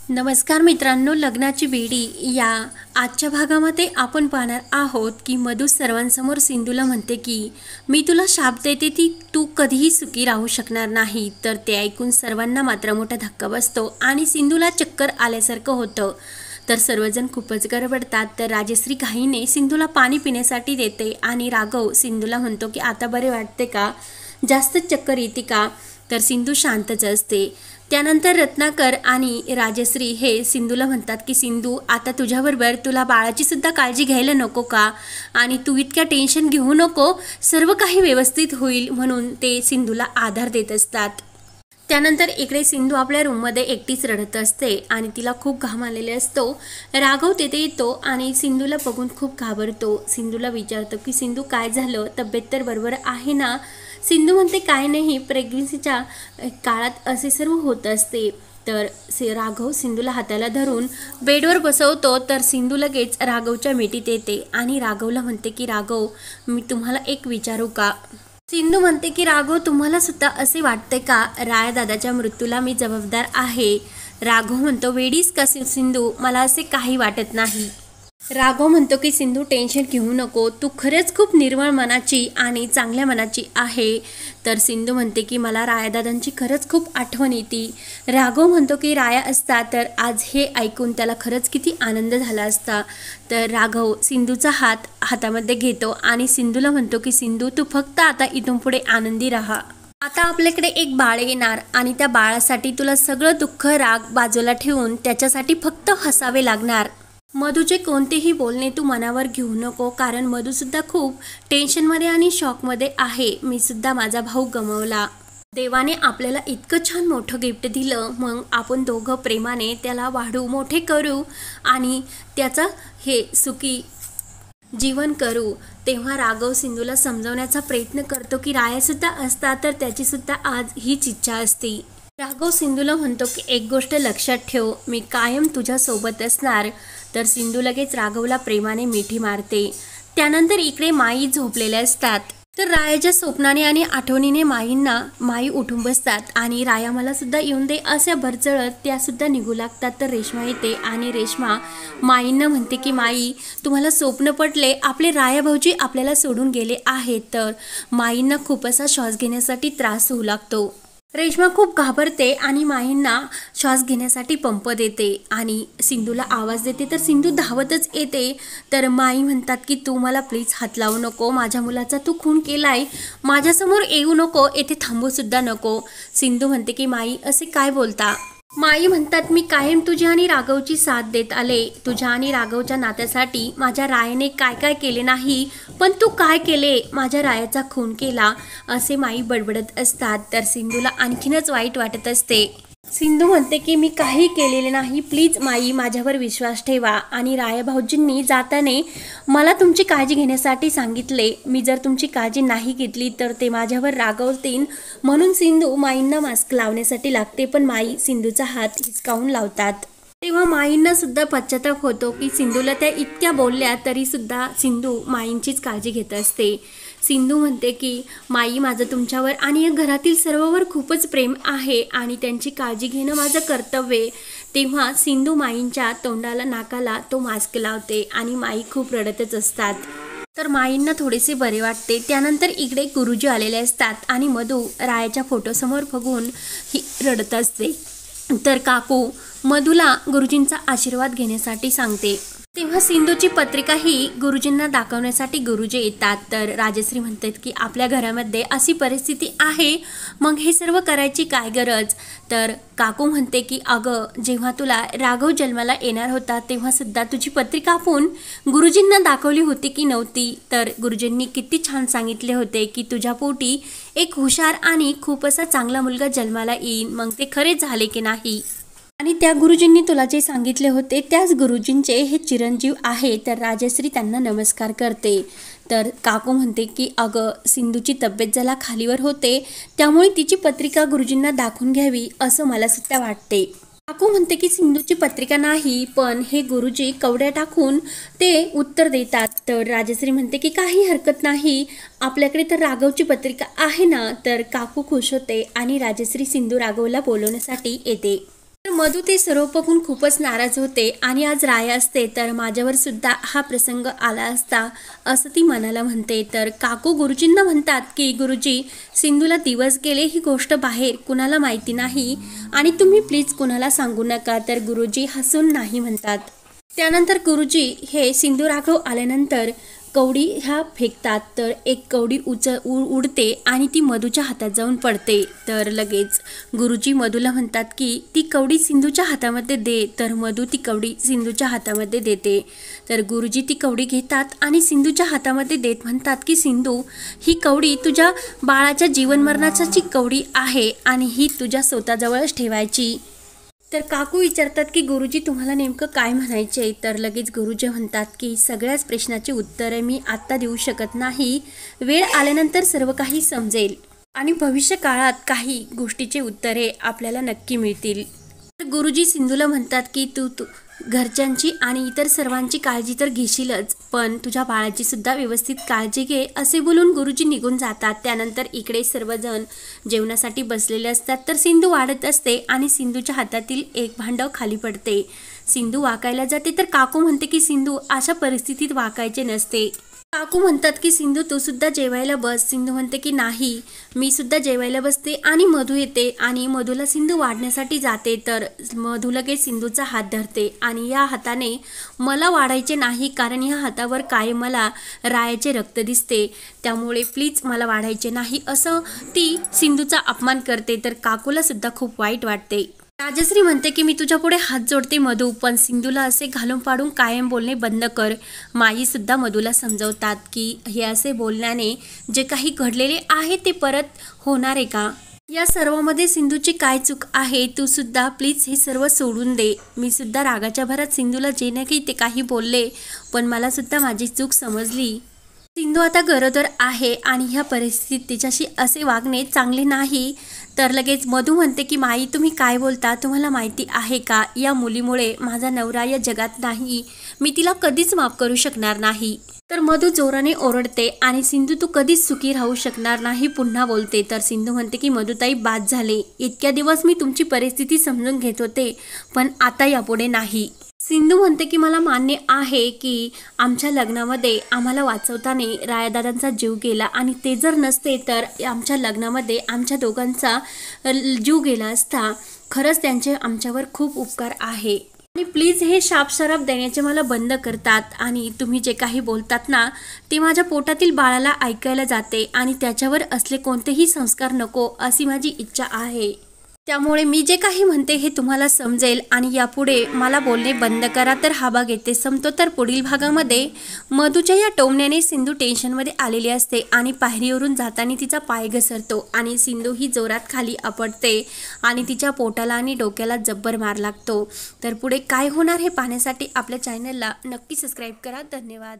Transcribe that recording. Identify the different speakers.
Speaker 1: नमस्कार मित्रांनो, लग्नाची बेडी या आजच्या भागामध्ये आपण पाहणार आहोत की मधू सर्वांसमोर सिंधूला म्हणते की मी तुला शाप देते ती तू कधीही सुखी राहू शकणार नाही। तर ते ऐकून सर्वांना मात्र मोठा धक्का बसतो आणि सिंधूला चक्कर आल्यासारखं होतं। तर सर्वजण खूपच गडबडतात। तर राजश्री घाईने सिंधूला पाणी पिण्यासाठी देते आणि राघव सिंधूला म्हणतो की आता बरे वाटते का, जास्त चक्कर येते का। तर सिंधू शांतच असते। त्यानंतर रत्नाकर आणि राजश्री हे सिंधूला म्हणतात की सिंधू आता तुझ्याबरोबर तुला बाळाची सुद्धा काळजी घ्यायला नको का, आणि तू इतक्या टेन्शन घेऊ नको, सर्व काही व्यवस्थित होईल म्हणून ते सिंधूला आधार देत असतात। त्यानंतर इकडे सिंधू आपल्या रूममध्ये एकटीच रडत असते आणि तिला खूप घाम आलेले असतो। राघव तिथे येतो आणि सिंधूला बघून खूप घाबरतो। सिंधूला विचारतो की सिंधू काय झालं, तब्येत तर बरोबर आहे ना। सिंधू म्हणते काय नाही, प्रेग्नन्सीच्या काळात असे सर्व होत असते। तर राघव सिंधूला हाताला धरून बेडवर बसवतो। तर सिंधू लगेच राघवच्या मिठीत येते आणि राघवला म्हणते की राघव मी तुम्हाला एक विचारू का। सिंधू म्हणते की राघव तुम्हाला सुद्धा असे वाटते का राय दादाच्या मृत्यूला मी जबाबदार आहे। राघव म्हणतो वेडीस का सिंधू, मला असे काही वाटत नाही। राघव म्हणतो की सिंधू टेन्शन घेऊ नको, तू खरंच खूप निर्मळ मनाची आणि चांगल्या मनाची आहे। तर सिंधू म्हणते की मला रायादादांची खरंच खूप आठवण येते। राघव म्हणतो की राया असता तर आज हे ऐकून त्याला खरंच किती आनंद झाला असता। तर राघव सिंधूचा हातामध्ये घेतो आणि सिंधूला म्हणतो की सिंधू तू फक्त आता इथून पुढे आनंदी राहा। आता आपल्याकडे एक बाळ येणार आणि त्या बाळासाठी तुला सगळं दुःख राग बाजूला ठेवून त्याच्यासाठी फक्त हसावे लागणार। मधूचे कोणतेही बोलणे तू मनावर घेऊ नको, कारण मधू सुद्धा खूप टेन्शनमध्ये आणि शॉकमध्ये आहे। मी सुद्धा माझा भाऊ गमावला। देवाने आपल्याला इतकं छान मोठं गिफ्ट दिलं, मग आपण दोघं प्रेमाने त्याला वाढू मोठे करू आणि त्याचा हे सुखी जीवन करू। तेव्हा राघव सिंधूला समजवण्याचा प्रयत्न करतो की रायासुद्धा असता तर त्याची सुद्धा आज हीच इच्छा असती। राघव सिंधूला म्हणतो की एक गोष्ट लक्षात ठेव, मी कायम तुझ्या सोबत असणार। तर सिंधू लगेच राघवला प्रेमाने मिठी मारते। त्यानंतर इकडे माई झोपलेल्या असतात। तर रायाच्या स्वप्नाने आणि आठवणीने माई उठून बसतात आणि राया मला सुद्धा येऊन दे अशा भरचळत त्या सुद्धा निघू लागतात। तर रेश्मा येते आणि रेश्मा माईंना म्हणते की माई तुम्हाला स्वप्न पडले, आपले राया भाऊजी आपल्याला सोडून गेले आहेत। तर माईंना खूप असा श्वास घेण्यासाठी त्रास होऊ लागतो। रेश्मा खूप घाबरते आणि माईंना श्वास घेण्यासाठी पंप देते आणि सिंधूला आवाज देते। तर सिंधू धावतच येते। तर माई म्हणतात की तू मला प्लीज हात लावू नको, माझ्या मुलाचा तू खून केलाय, माझ्यासमोर येऊ नको, येथे थांबू सुद्धा नको। सिंधू म्हणते की माई असे काय बोलता। माई म्हणतात मी कायम तुझी आणि राघवची साथ देत आले, तुझ्या आणि राघवच्या नात्यासाठी माझ्या रायाने काय काय केले नाही, पण तू काय केले, माझ्या रायाचा खून केला, असे माई बडबडत असतात। तर सिंधूला आणखीनच वाईट वाटत असते। सिंधू म्हणते की मी काही केलेले नाही, प्लीज माई माझ्यावर विश्वास ठेवा आणि राया भाऊजींनी जाताने मला तुमची काळजी घेण्यासाठी सांगितले, मी जर तुमची काळजी नाही घेतली तर ते माझ्यावर रागवतील, म्हणून सिंधू माईंना मास्क लावण्यासाठी लागते, पण माई सिंधूचा हात हिसकावून लावतात। तेव्हा माईंना सुद्धा पश्चाताप होतो की सिंधूला त्या इतक्या बोलल्या तरी सुद्धा सिंधू माईंचीच काळजी घेत असते। सिंधू म्हणते की माई माझं तुमच्यावर आणि या घरातील सर्वांवर खूपच प्रेम आहे आणि त्यांची काळजी घेणं माझं कर्तव्य। तेव्हा सिंधू माईंच्या तोंडाला नाकाला तो मास्क लावते आणि माई खूप रडतच असतात। तर माईंना थोडेसे बरे वाटते। त्यानंतर इकडे गुरुजी आलेले असतात आणि मधू रायाच्या फोटोसमोर बघून ही रडत असते। तर काकू मधूला गुरुजींचा आशीर्वाद घेण्यासाठी सांगते। तेव्हा सिंधूची पत्रिका ही गुरुजींना दाखवण्यासाठी गुरुजी येतात। तर राजश्री म्हणतात की आपल्या घरामध्ये अशी परिस्थिती आहे, मग हे सर्व करायची काय गरज। तर काकू म्हणते की अगं जेव्हा तुला राघव जन्माला येणार होता तेव्हा सुद्धा तुझी पत्रिका आपण गुरुजींना दाखवली होती की नव्हती। तर गुरुजींनी किती छान सांगितले होते की तुझ्या पोटी एक हुशार आणि खूप असा चांगला मुलगा जन्माला येईल, मग ते खरे झाले की नाही, आणि त्या गुरुजींनी तुला जे सांगितले होते त्याच गुरुजींचे हे चिरंजीव आहे। तर राजश्री त्यांना नमस्कार करते। तर काकू म्हणते की अगं सिंधूची तब्येत जरा खालीवर होते, त्यामुळे तिची पत्रिका गुरुजींना दाखवून घ्यावी असं मला सुद्धा वाटते। काकू म्हणते की सिंधूची पत्रिका नाही, पण हे गुरुजी कवड्या टाकून ते उत्तर देतात। तर राजश्री म्हणते की काही हरकत नाही, आपल्याकडे तर राघवची पत्रिका आहे ना। तर काकू खुश होते आणि राजश्री सिंधू राघवला बोलवण्यासाठी येते। तर मधू ते सर्व बघून खूपच नाराज होते आणि आज राय असते तर माझ्यावर सुद्धा हा प्रसंग आला असता असं ती मनाला म्हणते. तर काकू गुरुजींना म्हणतात की गुरुजी, सिंधूला दिवस गेले ही गोष्ट बाहेर कुणाला माहिती नाही आणि तुम्ही प्लीज कुणाला सांगू नका. तर गुरुजी हसून नाही म्हणतात. त्यानंतर गुरुजी हे सिंधू राघव आल्यानंतर कवडी ह्या फेकतात. तर एक कवडी उडते आणि ती मधूच्या हातात जाऊन पडते. तर लगेच गुरुजी मधूला म्हणतात की ती कवडी सिंधूच्या हातामध्ये दे. तर मधू ती कवडी सिंधूच्या हातामध्ये देते. तर गुरुजी ती कवडी घेतात आणि सिंधूच्या हातामध्ये देत म्हणतात की सिंधू, ही कवडी तुझ्या बाळाच्या जीवनमरणाची कवडी आहे आणि ही तुझ्या स्वतःजवळच ठेवायची. तर काकू विचारतात की गुरुजी तुम्हाला नेमकं काय म्हणायचे. तर लगेच गुरुजी म्हणतात की सगळ्याच प्रश्नाची उत्तरे मी आत्ता देऊ शकत नाही, वेळ आल्यानंतर सर्व काही समजेल आणि भविष्य काळात काही गोष्टीची उत्तरे आपल्याला नक्की मिळतील. तर गुरुजी सिंधूला म्हणतात की तू घरच्यांची आणि इतर सर्वांची काळजी तर घेशीलच, पण तुझ्या बाळाची सुद्धा व्यवस्थित काळजी घे असे बोलून गुरुजी निघून जातात. त्यानंतर इकडे सर्वजण जेवणासाठी बसलेले असतात. तर सिंधू वाढत असते आणि सिंधूच्या हातातील एक भांडं खाली पडते. सिंधू वाकायला जाते तर काकू म्हणते की सिंधू, अशा परिस्थितीत वाकायचे नसते. काकू म्हणतात की सिंधू तू सुद्धा जेवायला बस. सिंधू म्हणते की नाही, मी सुद्धा जेवायला बसते. आणि मधू येते आणि मधूला सिंधू वाढण्यासाठी जाते. तर मधू लगेच सिंधूचा हात धरते आणि या हाताने मला वाढायचे नाही, कारण या हातावर कायम मला रायाचे रक्त दिसते, त्यामुळे प्लीज मला वाढायचे नाही असं ती सिंधूचा अपमान करते. तर काकूला सुद्धा खूप वाईट वाटते. राजश्री म्हणते की मी तुझ्या पुढे हात जोडते मधू, पण सिंधूला असे घालून पाडून कायम बोलणे बंद कर. माई सुद्धा मधूला समजवतात की हे असे बोलण्याने जे काही घडलेले आहे ते परत होणार आहे का, या सर्वामध्ये सिंधूची काय चूक आहे, तू सुद्धा प्लीज हे सर्व सोडून दे. मी सुद्धा रागाच्या भरात सिंधूला जे नाही ते काही बोलले, पण मला सुद्धा माझी चूक समजली. सिंधू आता गरोदर आहे आणि ह्या परिस्थितीत तिच्याशी असे वागणे चांगले नाही. तर लगेच मधू म्हणते की माई तुम्ही काय बोलता, तुम्हाला माहिती आहे का या मुलीमुळे माझा नवरा या जगात नाही, मी तिला कधीच माफ करू शकणार नाही. तर मधू जोराने ओरडते आणि सिंधू तू कधीच सुखी राहू शकणार नाही पुन्हा बोलते. तर सिंधू म्हणते की मधुताई बाद झाले, इतक्या दिवस मी तुमची परिस्थिती समजून घेत होते, पण आता यापुढे नाही. सिंधू म्हणते की मला मान्य आहे की आमच्या लग्नामध्ये आम्हाला वाचवताना रायादादांचा जीव गेला आणि ते जर नसते तर आमच्या लग्नामध्ये आमच्या दोघांचा जीव गेला असता. खरंच त्यांचे आमच्यावर खूप उपकार आहे आणि प्लीज हे शापशराप देण्याचे मला बंद करतात आणि तुम्ही जे काही बोलतात ना ते माझ्या पोटातील बाळाला ऐकायला जाते आणि त्याच्यावर असले कोणतेही संस्कार नको अशी माझी इच्छा आहे. त्यामुळे मी जे काही म्हणते हे तुम्हाला समजेल आणि यापुढे मला बोलणे बंद करा. तर हा भाग येथे संपतो. तर पुढील भागामध्ये मधूच्या या टोमण्याने सिंधू टेन्शनमध्ये आलेली असते आणि पायरीवरून जाताना तिचा पाय घसरतो आणि सिंधू ही जोरात खाली आपटते आणि तिच्या पोटाला आणि डोक्याला जब्बर मार लागतो. तर पुढे काय होणार हे पाहण्यासाठी आपल्या चॅनलला नक्की सबस्क्राईब करा. धन्यवाद.